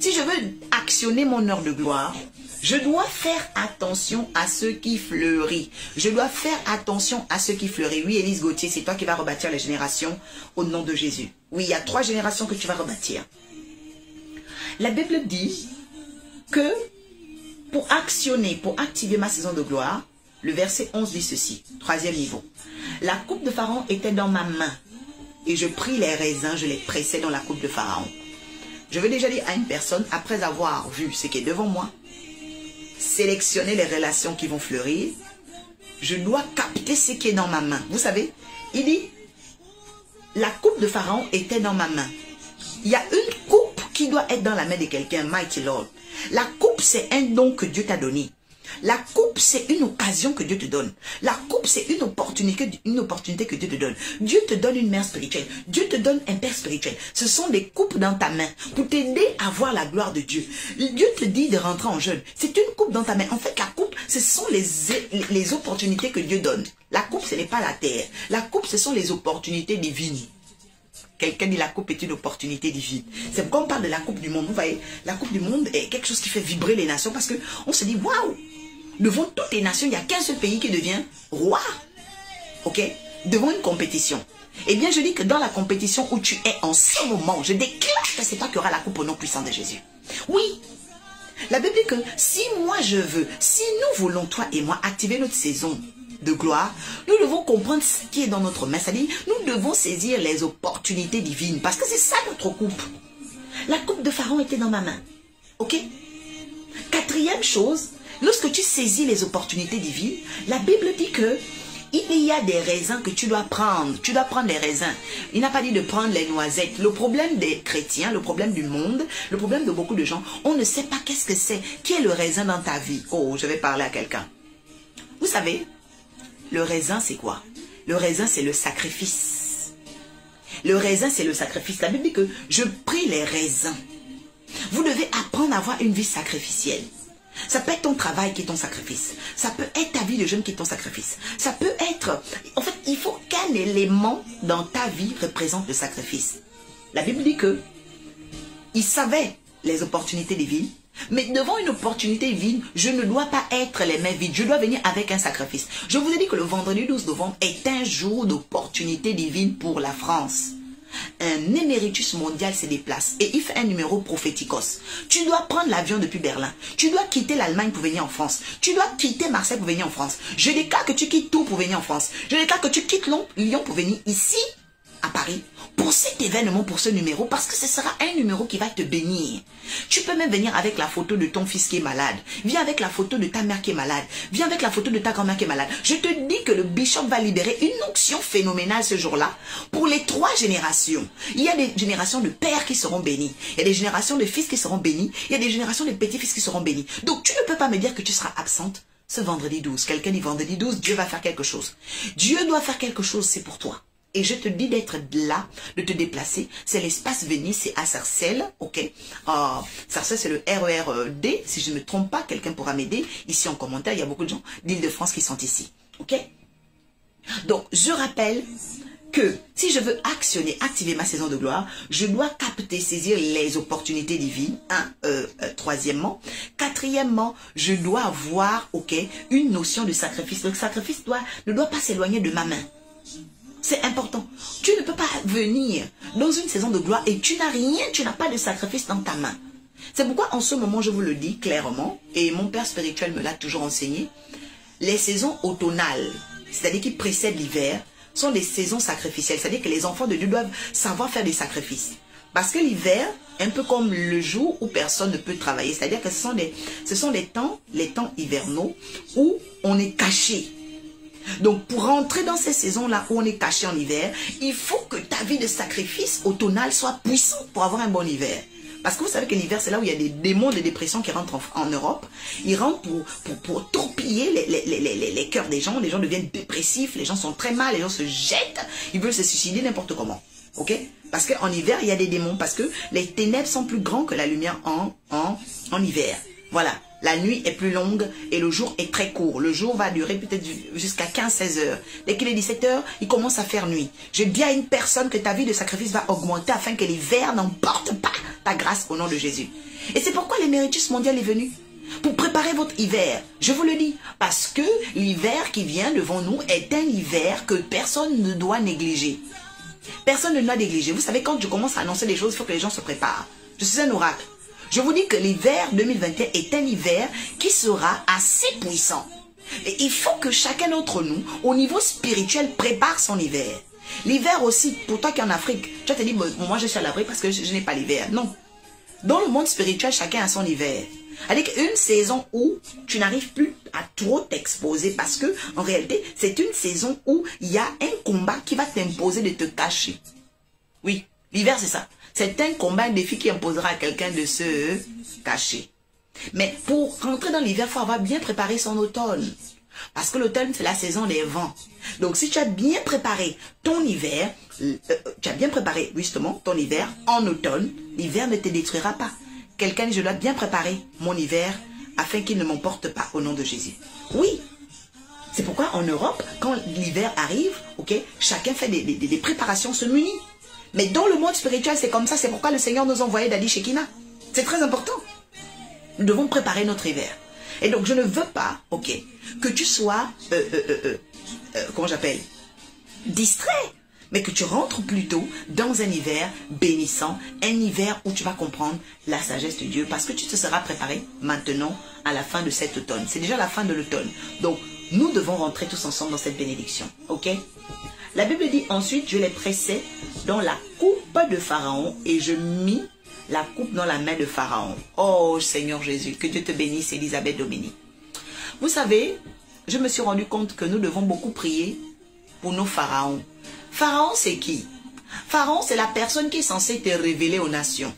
Si je veux actionner mon heure de gloire, je dois faire attention à ce qui fleurit. Je dois faire attention à ce qui fleurit. Oui, Élise Gauthier, c'est toi qui vas rebâtir les générations au nom de Jésus. Oui, il y a 3 générations que tu vas rebâtir. La Bible dit que pour actionner, pour activer ma saison de gloire, le verset 11 dit ceci, 3e niveau. La coupe de Pharaon était dans ma main. Et je pris les raisins, je les pressais dans la coupe de Pharaon. Je veux déjà dire à une personne, après avoir vu ce qui est devant moi, sélectionner les relations qui vont fleurir, je dois capter ce qui est dans ma main. Vous savez, il dit, la coupe de Pharaon était dans ma main. Il y a une coupe qui doit être dans la main de quelqu'un, Mighty Lord. La coupe, c'est un don que Dieu t'a donné. La coupe, c'est une occasion que Dieu te donne. La coupe, c'est une opportunité que Dieu te donne. Dieu te donne une mère spirituelle. Dieu te donne un père spirituel. Ce sont des coupes dans ta main pour t'aider à voir la gloire de Dieu. Dieu te dit de rentrer en jeûne. C'est une coupe dans ta main. En fait, la coupe, ce sont les opportunités que Dieu donne. La coupe, ce n'est pas la terre. La coupe, ce sont les opportunités divines. Quelqu'un dit la coupe est une opportunité divine. C'est pourquoi on parle de la coupe du monde. Vous voyez, la coupe du monde est quelque chose qui fait vibrer les nations parce qu'on se dit, waouh, devant toutes les nations, il n'y a qu'un seul pays qui devient roi. Ok? Devant une compétition. Eh bien, je dis que dans la compétition où tu es en ce moment, je déclare que c'est toi qui auras la coupe au nom puissant de Jésus. Oui. La Bible dit que si moi je veux, si nous voulons, toi et moi, activer notre saison de gloire, nous devons comprendre ce qui est dans notre main. C'est-à-dire, nous devons saisir les opportunités divines. Parce que c'est ça notre coupe. La coupe de Pharaon était dans ma main. Ok? Quatrième chose, lorsque tu saisis les opportunités divines, la Bible dit que il y a des raisins que tu dois prendre. Tu dois prendre les raisins. Il n'a pas dit de prendre les noisettes. Le problème des chrétiens, le problème du monde, le problème de beaucoup de gens, on ne sait pas qu'est-ce que c'est. Qui est le raisin dans ta vie? Oh, je vais parler à quelqu'un. Vous savez, le raisin, c'est quoi? Le raisin, c'est le sacrifice. Le raisin, c'est le sacrifice. La Bible dit que je prie les raisins. Vous devez apprendre à avoir une vie sacrificielle. Ça peut être ton travail qui est ton sacrifice. Ça peut être ta vie de jeune qui est ton sacrifice. Ça peut être... En fait, il faut qu'un élément dans ta vie représente le sacrifice. La Bible dit que il savait les opportunités divines, mais devant une opportunité divine, je ne dois pas être les mains vides. Je dois venir avec un sacrifice. Je vous ai dit que le vendredi 12 novembre est un jour d'opportunité divine pour la France. Un éméritus mondial se déplace et il fait un numéro prophéticos. Tu dois prendre l'avion depuis Berlin. Tu dois quitter l'Allemagne pour venir en France. Tu dois quitter Marseille pour venir en France. Je déclare que tu quittes tout pour venir en France. Je déclare que tu quittes Lyon pour venir ici, à Paris, pour cet événement, pour ce numéro, parce que ce sera un numéro qui va te bénir. Tu peux même venir avec la photo de ton fils qui est malade. Viens avec la photo de ta mère qui est malade. Viens avec la photo de ta grand-mère qui est malade. Je te dis que le bishop va libérer une onction phénoménale ce jour-là pour les 3 générations. Il y a des générations de pères qui seront bénis. Il y a des générations de fils qui seront bénis. Il y a des générations de petits-fils qui seront bénis. Donc tu ne peux pas me dire que tu seras absente ce vendredi 12. Quelqu'un dit vendredi 12, Dieu va faire quelque chose. Dieu doit faire quelque chose, c'est pour toi. Et je te dis d'être là, de te déplacer. C'est l'espace Venise, c'est à Sarcelles, ok. Sarcelles, c'est le RER-D. Si je ne me trompe pas, quelqu'un pourra m'aider. Ici en commentaire, il y a beaucoup de gens d'Île-de-France qui sont ici, ok. Donc, je rappelle que si je veux activer ma saison de gloire, je dois capter, saisir les opportunités divines. Troisièmement. Quatrièmement, je dois avoir, ok, une notion de sacrifice. Le sacrifice ne doit pas s'éloigner de ma main. C'est important. Tu ne peux pas venir dans une saison de gloire et tu n'as rien, tu n'as pas de sacrifice dans ta main. C'est pourquoi en ce moment, je vous le dis clairement, et mon père spirituel me l'a toujours enseigné, les saisons automnales, c'est-à-dire qui précèdent l'hiver, sont des saisons sacrificielles. C'est-à-dire que les enfants de Dieu doivent savoir faire des sacrifices. Parce que l'hiver, un peu comme le jour où personne ne peut travailler, c'est-à-dire que ce sont les temps hivernaux où on est caché. Donc, pour rentrer dans ces saisons-là où on est caché en hiver, il faut que ta vie de sacrifice automnale soit puissante pour avoir un bon hiver. Parce que vous savez que l'hiver, c'est là où il y a des démons de dépression qui rentrent en Europe. Ils rentrent pour torpiller les cœurs des gens. Les gens deviennent dépressifs, les gens sont très mal, les gens se jettent. Ils veulent se suicider n'importe comment. Ok? Parce qu'en hiver, il y a des démons. Parce que les ténèbres sont plus grands que la lumière en hiver. Voilà. La nuit est plus longue et le jour est très court. Le jour va durer peut-être jusqu'à 15-16 heures. Dès qu'il est 17 heures, il commence à faire nuit. Je dis à une personne que ta vie de sacrifice va augmenter afin que l'hiver n'emporte pas ta grâce au nom de Jésus. Et c'est pourquoi l'éméritus mondial est venu. Pour préparer votre hiver. Je vous le dis. Parce que l'hiver qui vient devant nous est un hiver que personne ne doit négliger. Personne ne doit négliger. Vous savez, quand je commence à annoncer des choses, il faut que les gens se préparent. Je suis un oracle. Je vous dis que l'hiver 2021 est un hiver qui sera assez puissant. Et il faut que chacun d'entre nous, au niveau spirituel, prépare son hiver. L'hiver aussi, pour toi qui es en Afrique, tu vas te dire, moi je suis à l'abri parce que je n'ai pas l'hiver. Non. Dans le monde spirituel, chacun a son hiver. C'est-à-dire qu'une saison où tu n'arrives plus à trop t'exposer parce que, en réalité, c'est une saison où il y a un combat qui va t'imposer de te cacher. Oui, l'hiver c'est ça. C'est un combat, un défi qui imposera à quelqu'un de se cacher. Mais pour rentrer dans l'hiver, il faut avoir bien préparé son automne. Parce que l'automne, c'est la saison des vents. Donc, si tu as bien préparé ton hiver, tu as bien préparé justement ton hiver en automne, l'hiver ne te détruira pas. Quelqu'un dit, je dois bien préparer mon hiver afin qu'il ne m'emporte pas au nom de Jésus. Oui. C'est pourquoi en Europe, quand l'hiver arrive, ok, chacun fait des préparations, se munit. Mais dans le monde spirituel, c'est comme ça. C'est pourquoi le Seigneur nous a envoyé Dadi Shekina. C'est très important. Nous devons préparer notre hiver. Et donc, je ne veux pas, ok, que tu sois, comment j'appelle, distrait, mais que tu rentres plutôt dans un hiver bénissant, un hiver où tu vas comprendre la sagesse de Dieu, parce que tu te seras préparé maintenant à la fin de cet automne. C'est déjà la fin de l'automne. Donc, nous devons rentrer tous ensemble dans cette bénédiction, ok? La Bible dit ensuite, je les pressai dans la coupe de Pharaon et je mis la coupe dans la main de Pharaon. Oh Seigneur Jésus, que Dieu te bénisse, Elisabeth Dominique. Vous savez, je me suis rendu compte que nous devons beaucoup prier pour nos pharaons. Pharaon, c'est qui? Pharaon, c'est la personne qui est censée te révéler aux nations.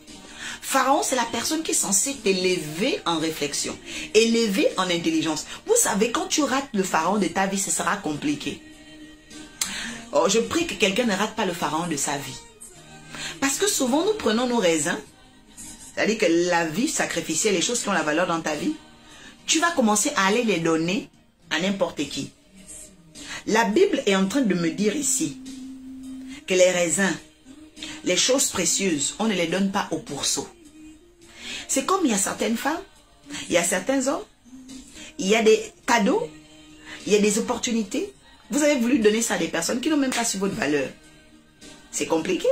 Pharaon, c'est la personne qui est censée t'élever en réflexion, élever en intelligence. Vous savez, quand tu rates le pharaon de ta vie, ce sera compliqué. Oh, je prie que quelqu'un ne rate pas le pharaon de sa vie. Parce que souvent, nous prenons nos raisins, c'est-à-dire que la vie sacrificielle, les choses qui ont la valeur dans ta vie, tu vas commencer à aller les donner à n'importe qui. La Bible est en train de me dire ici que les raisins, les choses précieuses, on ne les donne pas au pourceau. C'est comme il y a certaines femmes, il y a certains hommes, il y a des cadeaux, il y a des opportunités. Vous avez voulu donner ça à des personnes qui n'ont même pas su votre valeur. C'est compliqué.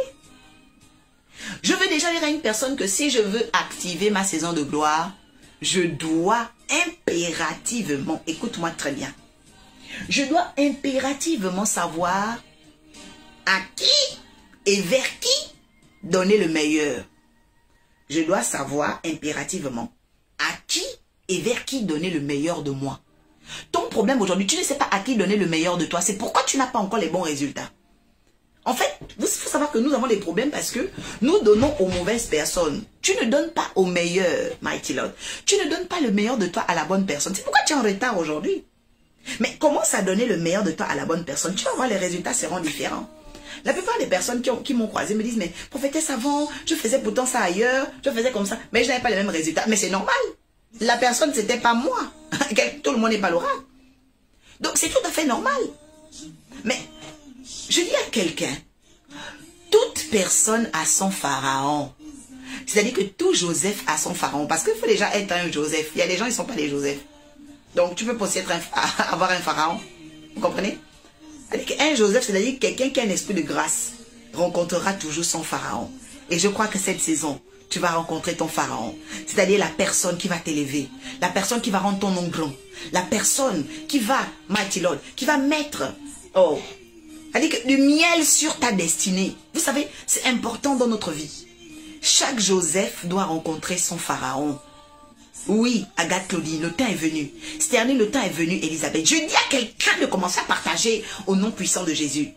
Je veux déjà dire à une personne que si je veux activer ma saison de gloire, je dois impérativement, écoute-moi très bien, je dois impérativement savoir à qui et vers qui donner le meilleur. Je dois savoir impérativement à qui et vers qui donner le meilleur de moi. Ton problème aujourd'hui, tu ne sais pas à qui donner le meilleur de toi. C'est pourquoi tu n'as pas encore les bons résultats. En fait, il faut savoir que nous avons des problèmes parce que nous donnons aux mauvaises personnes. Tu ne donnes pas au meilleur, Mighty Lord. Tu ne donnes pas le meilleur de toi à la bonne personne. C'est pourquoi tu es en retard aujourd'hui. Mais commence à donner le meilleur de toi à la bonne personne. Tu vas voir, les résultats seront différents. La plupart des personnes qui m'ont croisé me disent, mais prophétesse avant, je faisais pourtant ça ailleurs, je faisais comme ça, mais je n'avais pas les mêmes résultats. Mais c'est normal. La personne, c'était pas moi. Tout le monde n'est pas l'oracle. Donc, c'est tout à fait normal. Mais, je dis à quelqu'un, toute personne a son pharaon. C'est-à-dire que tout Joseph a son pharaon. Parce qu'il faut déjà être un Joseph. Il y a des gens qui ne sont pas des Joseph. Donc, tu peux aussi avoir un pharaon. Vous comprenez? Un Joseph, c'est-à-dire quelqu'un qui a un esprit de grâce, rencontrera toujours son pharaon. Et je crois que cette saison, tu vas rencontrer ton pharaon. C'est-à-dire la personne qui va t'élever. La personne qui va rendre ton nom grand. La personne qui va, Mighty Lord, qui va mettre, oh, c'est-à-dire que du miel sur ta destinée. Vous savez, c'est important dans notre vie. Chaque Joseph doit rencontrer son pharaon. Oui, Agathe Claudine, le temps est venu. Sterling, le temps est venu, Elisabeth. Je dis à quelqu'un de commencer à partager au nom puissant de Jésus.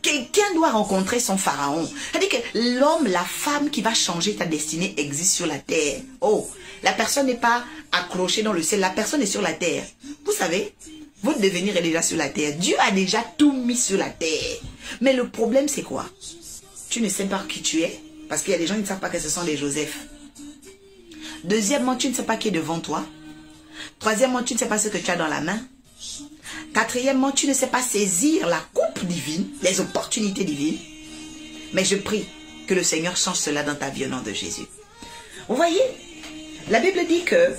Quelqu'un doit rencontrer son pharaon. C'est-à-dire que l'homme, la femme qui va changer ta destinée existe sur la terre. Oh, la personne n'est pas accrochée dans le ciel, la personne est sur la terre. Vous savez, votre devenir est déjà sur la terre. Dieu a déjà tout mis sur la terre. Mais le problème, c'est quoi? Tu ne sais pas qui tu es, parce qu'il y a des gens qui ne savent pas que ce sont des Joseph. Deuxièmement, tu ne sais pas qui est devant toi. Troisièmement, tu ne sais pas ce que tu as dans la main. Quatrièmement, tu ne sais pas saisir la coupe divine, les opportunités divines. Mais je prie que le Seigneur change cela dans ta vie au nom de Jésus. Vous voyez, la Bible dit que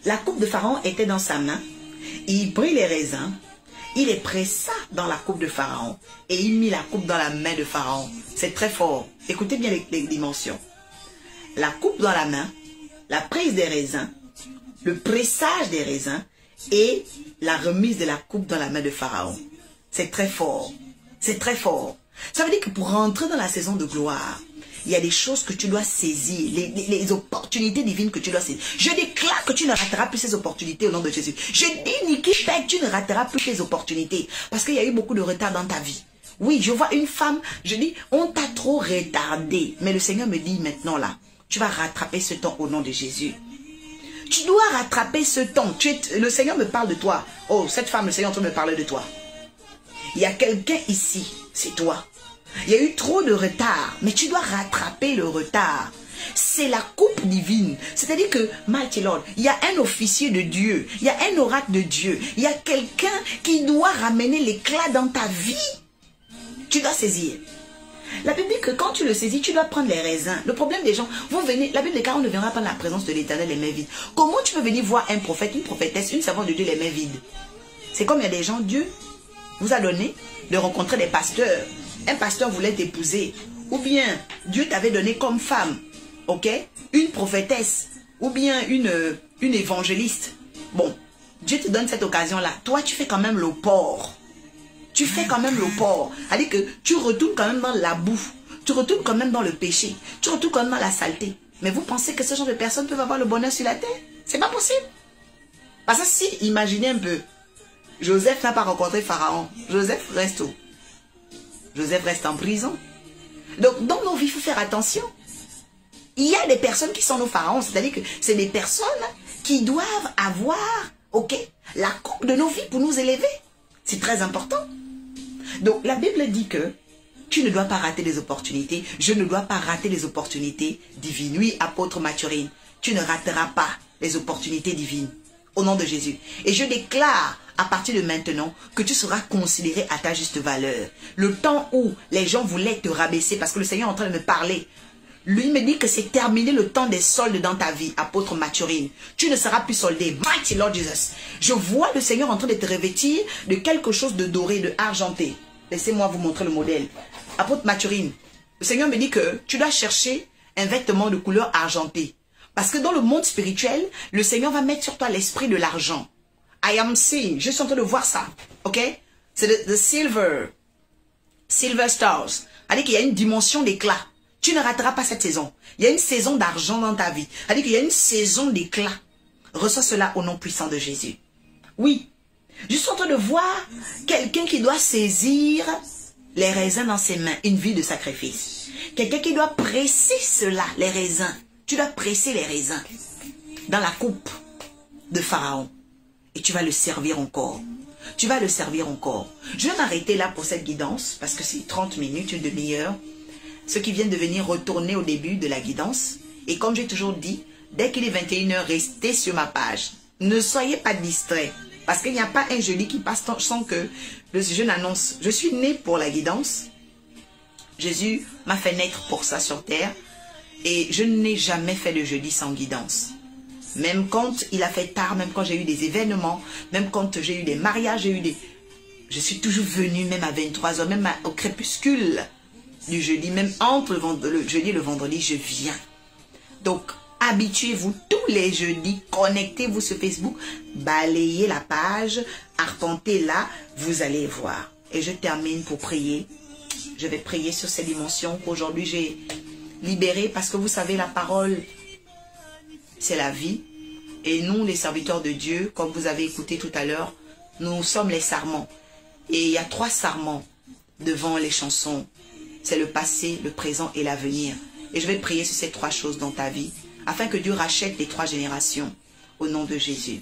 la coupe de Pharaon était dans sa main. Il prit les raisins, il les pressa dans la coupe de Pharaon et il mit la coupe dans la main de Pharaon. C'est très fort. Écoutez bien les dimensions. La coupe dans la main, la prise des raisins, le pressage des raisins et la remise de la coupe dans la main de Pharaon. C'est très fort. C'est très fort. Ça veut dire que pour rentrer dans la saison de gloire, il y a des choses que tu dois saisir, les opportunités divines que tu dois saisir. Je déclare que tu ne rateras plus ces opportunités au nom de Jésus. Je dis, Niki Peg, tu ne rateras plus tes opportunités parce qu'il y a eu beaucoup de retard dans ta vie. Oui, je vois une femme, je dis, on t'a trop retardé. Mais le Seigneur me dit maintenant là, tu vas rattraper ce temps au nom de Jésus. Tu dois rattraper ce temps. Le Seigneur me parle de toi. Oh, cette femme, le Seigneur est en train de me parler de toi. Il y a quelqu'un ici, c'est toi. Il y a eu trop de retard, mais tu dois rattraper le retard. C'est la coupe divine. C'est-à-dire que, Mighty Lord, il y a un officier de Dieu, il y a un oracle de Dieu, il y a quelqu'un qui doit ramener l'éclat dans ta vie. Tu dois saisir. La Bible dit que quand tu le saisis, tu dois prendre les raisins. Le problème des gens, vont venir, la Bible dit qu'on ne viendra pas dans la présence de l'Éternel les mains vides. Comment tu peux venir voir un prophète, une prophétesse, une servante de Dieu les mains vides? C'est comme il y a des gens, Dieu vous a donné de rencontrer des pasteurs. Un pasteur voulait t'épouser. Ou bien, Dieu t'avait donné comme femme, ok, une prophétesse. Ou bien une évangéliste. Bon, Dieu te donne cette occasion-là. Toi, tu fais quand même le porc. Tu fais quand même le porc. C'est-à-dire que tu retournes quand même dans la boue. Tu retournes quand même dans le péché. Tu retournes quand même dans la saleté. Mais vous pensez que ce genre de personnes peuvent avoir le bonheur sur la terre? C'est pas possible. Parce que si, imaginez un peu, Joseph n'a pas rencontré Pharaon. Joseph reste où? Joseph reste en prison. Donc, dans nos vies, il faut faire attention. Il y a des personnes qui sont nos pharaons. C'est-à-dire que c'est des personnes qui doivent avoir, ok, la coupe de nos vies pour nous élever. C'est très important. Donc, la Bible dit que tu ne dois pas rater les opportunités. Je ne dois pas rater les opportunités divines. Oui, apôtre Mathurine, tu ne rateras pas les opportunités divines. Au nom de Jésus. Et je déclare à partir de maintenant que tu seras considéré à ta juste valeur. Le temps où les gens voulaient te rabaisser, parce que le Seigneur est en train de me parler. Lui me dit que c'est terminé le temps des soldes dans ta vie, apôtre Mathurine. Tu ne seras plus soldé. Mighty Lord Jesus. Je vois le Seigneur en train de te revêtir de quelque chose de doré, de argenté. Laissez-moi vous montrer le modèle. Apôtre Mathurine, le Seigneur me dit que tu dois chercher un vêtement de couleur argentée. Parce que dans le monde spirituel, le Seigneur va mettre sur toi l'esprit de l'argent. I am seeing, je suis en train de voir ça, ok? C'est the silver stars. C'est-à-dire qu'il y a une dimension d'éclat. Tu ne rateras pas cette saison. Il y a une saison d'argent dans ta vie. C'est-à-dire qu'il y a une saison d'éclat. Reçois cela au nom puissant de Jésus. Oui, je suis en train de voir quelqu'un qui doit saisir les raisins dans ses mains, une vie de sacrifice. Quelqu'un qui doit presser cela, les raisins. Tu dois presser les raisins dans la coupe de Pharaon. Et tu vas le servir encore. Tu vas le servir encore. Je vais m'arrêter là pour cette guidance, parce que c'est 30 minutes, une demi-heure. Ceux qui viennent de venir retourner au début de la guidance. Et comme j'ai toujours dit, dès qu'il est 21h, restez sur ma page. Ne soyez pas distraits. Parce qu'il n'y a pas un jeudi qui passe sans que je n'annonce. Je suis né pour la guidance. Jésus m'a fait naître pour ça sur terre. Et je n'ai jamais fait de jeudi sans guidance. Même quand il a fait tard, même quand j'ai eu des événements, même quand j'ai eu des mariages, je suis toujours venue, même à 23h, même au crépuscule du jeudi, même entre le jeudi et le vendredi, je viens. Donc, habituez-vous tous les jeudis, connectez-vous sur Facebook, balayez la page, arpentez-la, vous allez voir. Et je termine pour prier. Je vais prier sur ces dimensions qu'aujourd'hui j'ai libérées, parce que vous savez, la parole, c'est la vie. Et nous, les serviteurs de Dieu, comme vous avez écouté tout à l'heure, nous sommes les sarments. Et il y a 3 sarments devant les chansons. C'est le passé, le présent et l'avenir. Et je vais prier sur ces 3 choses dans ta vie, afin que Dieu rachète les 3 générations, au nom de Jésus.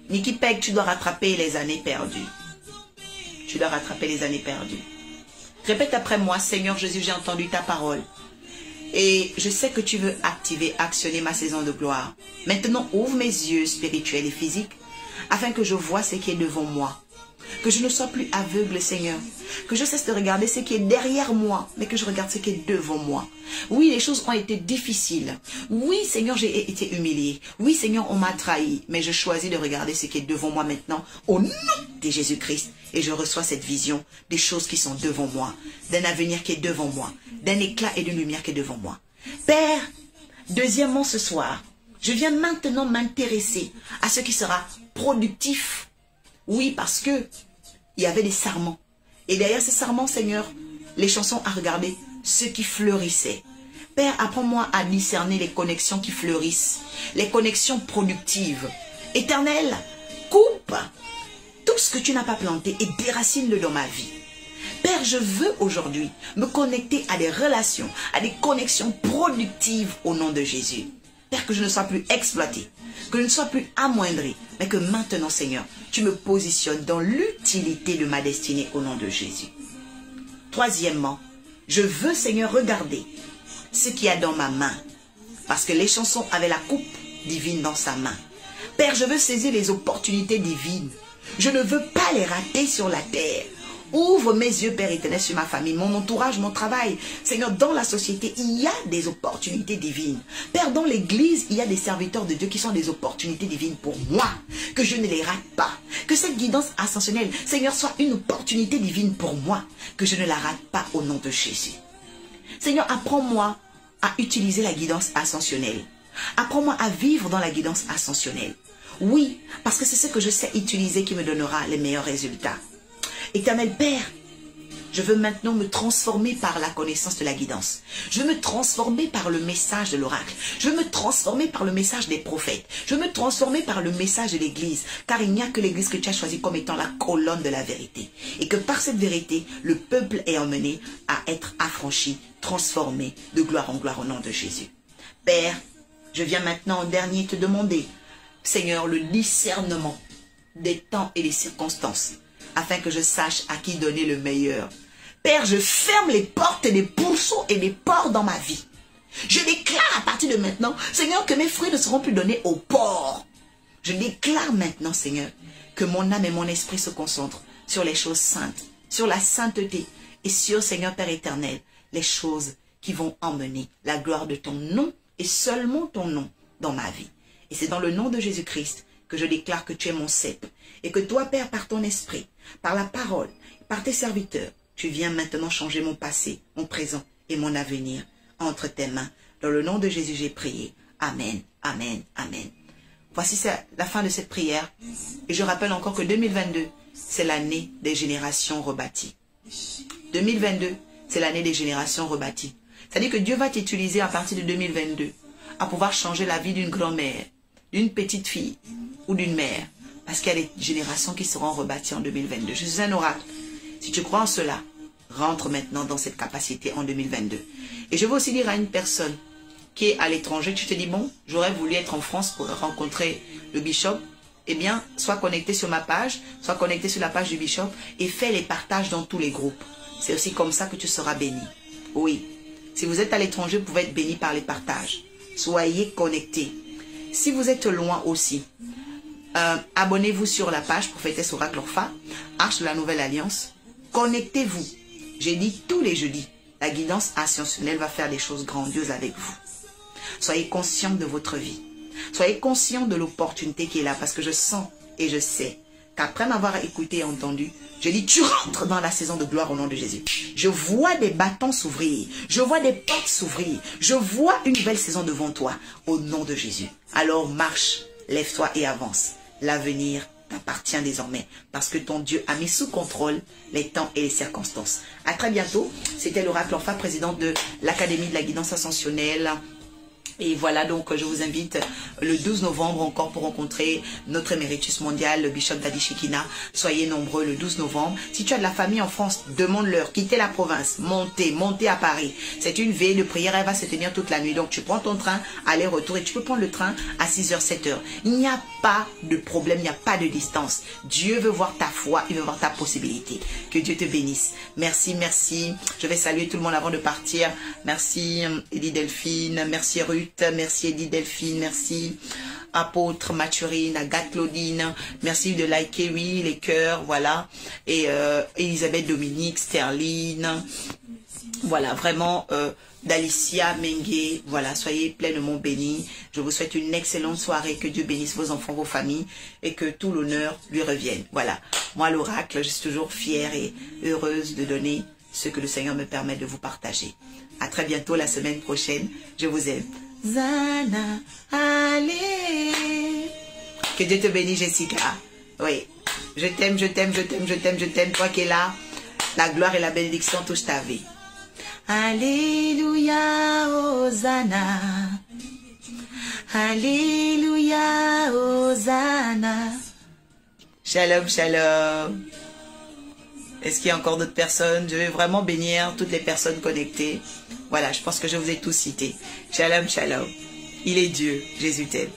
Niki Peg, tu dois rattraper les années perdues. Tu dois rattraper les années perdues. Répète après moi, Seigneur Jésus, j'ai entendu ta parole. Et je sais que tu veux activer, actionner ma saison de gloire. Maintenant, ouvre mes yeux spirituels et physiques, afin que je vois ce qui est devant moi. Que je ne sois plus aveugle, Seigneur. Que je cesse de regarder ce qui est derrière moi, mais que je regarde ce qui est devant moi. Oui, les choses ont été difficiles. Oui, Seigneur, j'ai été humilié. Oui, Seigneur, on m'a trahi. Mais je choisis de regarder ce qui est devant moi maintenant, au nom de Jésus-Christ. Et je reçois cette vision des choses qui sont devant moi, d'un avenir qui est devant moi, d'un éclat et d'une lumière qui est devant moi. Père, deuxièmement ce soir, Je viens maintenant m'intéresser à ce qui sera productif. Oui, parce que il y avait des sarments. Et derrière ces sarments, Seigneur, les chansons à regarder, ce qui fleurissait. Père, apprends-moi à discerner les connexions qui fleurissent, les connexions productives. Éternel, coupe tout ce que tu n'as pas planté et déracine-le dans ma vie. Père, je veux aujourd'hui me connecter à des relations, à des connexions productives au nom de Jésus. Père, que je ne sois plus exploité, que je ne sois plus amoindri, mais que maintenant, Seigneur, tu me positionnes dans l'utilité de ma destinée au nom de Jésus. Troisièmement, je veux, Seigneur, regarder ce qu'il y a dans ma main, parce que les chansons avaient la coupe divine dans sa main. Père, je veux saisir les opportunités divines. Je ne veux pas les rater sur la terre. Ouvre mes yeux, Père éternel, sur ma famille, mon entourage, mon travail. Seigneur, dans la société, il y a des opportunités divines. Père, dans l'église, il y a des serviteurs de Dieu qui sont des opportunités divines pour moi. Que je ne les rate pas. Que cette guidance ascensionnelle, Seigneur, soit une opportunité divine pour moi. Que je ne la rate pas au nom de Jésus. Seigneur, apprends-moi à utiliser la guidance ascensionnelle. Apprends-moi à vivre dans la guidance ascensionnelle. Oui, parce que c'est ce que je sais utiliser qui me donnera les meilleurs résultats. Éternel Père, je veux maintenant me transformer par la connaissance de la guidance. Je veux me transformer par le message de l'oracle. Je veux me transformer par le message des prophètes. Je veux me transformer par le message de l'église. Car il n'y a que l'église que tu as choisie comme étant la colonne de la vérité. Et que par cette vérité, le peuple est emmené à être affranchi, transformé de gloire en gloire au nom de Jésus. Père, je viens maintenant en dernier te demander, Seigneur, le discernement des temps et des circonstances, afin que je sache à qui donner le meilleur. Père, je ferme les portes et les pourceaux et les porcs dans ma vie. Je déclare à partir de maintenant, Seigneur, que mes fruits ne seront plus donnés aux porcs. Je déclare maintenant, Seigneur, que mon âme et mon esprit se concentrent sur les choses saintes, sur la sainteté et sur, Seigneur Père éternel, les choses qui vont emmener la gloire de ton nom et seulement ton nom dans ma vie. Et c'est dans le nom de Jésus-Christ que je déclare que tu es mon cep et que toi, Père, par ton esprit, par la parole, par tes serviteurs, tu viens maintenant changer mon passé, mon présent et mon avenir entre tes mains. Dans le nom de Jésus, j'ai prié. Amen, amen, amen. Voici la fin de cette prière. Et je rappelle encore que 2022, c'est l'année des générations rebâties. 2022, c'est l'année des générations rebâties. C'est-à-dire que Dieu va t'utiliser à partir de 2022 à pouvoir changer la vie d'une grand-mère, d'une petite fille ou d'une mère. Parce qu'il y a des générations qui seront rebâties en 2022. Je suis un oracle. Si tu crois en cela, rentre maintenant dans cette capacité en 2022. Et je veux aussi dire à une personne qui est à l'étranger, tu te dis, bon, j'aurais voulu être en France pour rencontrer le bishop. Eh bien, sois connecté sur ma page, sois connecté sur la page du bishop et fais les partages dans tous les groupes. C'est aussi comme ça que tu seras béni. Oui. Si vous êtes à l'étranger, vous pouvez être béni par les partages. Soyez connectés. Si vous êtes loin aussi, abonnez-vous sur la page Prophétesse Oracle Orpha, Arche de la Nouvelle Alliance. Connectez-vous. J'ai dit tous les jeudis, la guidance ascensionnelle va faire des choses grandioses avec vous. Soyez conscient de votre vie. Soyez conscient de l'opportunité qui est là parce que je sens et je sais qu'après m'avoir écouté et entendu, je dis tu rentres dans la saison de gloire au nom de Jésus. Je vois des bâtons s'ouvrir. Je vois des portes s'ouvrir. Je vois une nouvelle saison devant toi au nom de Jésus. Alors marche, lève-toi et avance. L'avenir t'appartient désormais parce que ton Dieu a mis sous contrôle les temps et les circonstances. À très bientôt. C'était l'oracle Orpha, présidente de l'Académie de la guidance ascensionnelle. Et voilà, donc je vous invite le 12 novembre encore pour rencontrer notre éméritus mondial, le bishop Dadi Shekina. Soyez nombreux le 12 novembre. Si tu as de la famille en France, demande-leur, quittez la province, montez à Paris. C'est une veille de prière, elle va se tenir toute la nuit. Donc tu prends ton train, aller-retour et tu peux prendre le train à 6h, 7h. Il n'y a pas de problème, il n'y a pas de distance. Dieu veut voir ta foi, il veut voir ta possibilité. Que Dieu te bénisse. Merci, merci. Je vais saluer tout le monde avant de partir. Merci Eddie Delphine, merci Ruth. Merci Edith Delphine, merci Apôtre Mathurine, Agathe Claudine, merci de liker, oui, les cœurs, voilà, et Elisabeth Dominique, Sterline, voilà, vraiment, d'Alicia Mengue, voilà, soyez pleinement bénis, je vous souhaite une excellente soirée, que Dieu bénisse vos enfants, vos familles, et que tout l'honneur lui revienne, voilà, moi l'oracle, je suis toujours fière et heureuse de donner ce que le Seigneur me permet de vous partager. À très bientôt la semaine prochaine, je vous aime. Hosanna, allez. Que Dieu te bénisse, Jessica. Oui, je t'aime, je t'aime, je t'aime, je t'aime, je t'aime. Toi qui es là, la gloire et la bénédiction touchent ta vie. Alléluia, Hosanna. Alléluia, Hosanna. Shalom, shalom. Est-ce qu'il y a encore d'autres personnes? Je vais vraiment bénir toutes les personnes connectées. Voilà, je pense que je vous ai tous cités. Shalom, shalom. Il est Dieu. Jésus t'aime.